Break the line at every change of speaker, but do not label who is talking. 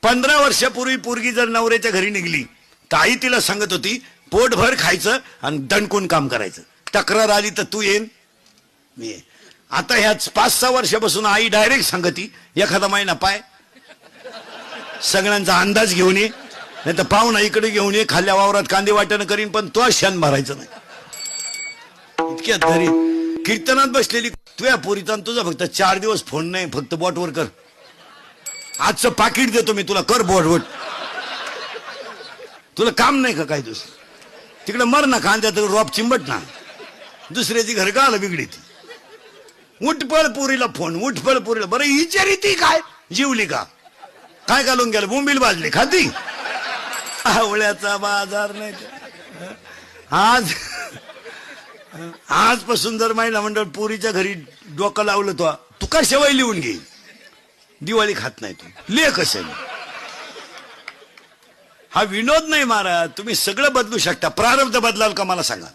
15 वर्षापूर्वी पोरगी जर नवऱ्याच्या घरी निघली तर आई तिला सांगत होती पोटभर खायचं आणि दणकून काम करायचं. तक्रार आली तर तू येईन मी येईन. आता ह्याच 5-6 वर्षापासून आई डायरेक्ट सांगती एखादा महिना पाय, सगळ्यांचा अंदाज घेऊन ये, नाही तर पाहुणा इकडे घेऊन ये, खाल्ल्या वावरात कांदे वाटणं करीन पण तो क्षण भरायचं नाही. इतक्यात तरी कीर्तनात बसलेली तुझ्या पोरीचा तुझा फक्त 4 दिवस फोन नाही, फक्त बोटवर कर. आजचं पाकिट देतो मी तुला, कर बोट. तुला काम नाही का काय दुसरं? तिकडे मर ना, कांद्यात रॉप चिंबट ना, दुसऱ्याची घर का आलं बिगडी ती. उठपळ पुरीला फोन, उठपळ पुरीला. बरं विचारी ती काय जीवली का काय घालून गेलं, बोंबील भाजली खाती. आवळ्याचा बाजार नाही. आजपासून जर महिला मंडळ पुरीच्या घरी डोकं लावलं तो तू का शेवय लिहून घे. दिवाळी खात नाही तू, ले कशाने. हा विनोद नाही महाराज, तुम्ही सगळं बदलू शकता. प्रारब्ध बदलाल का मला सांगा.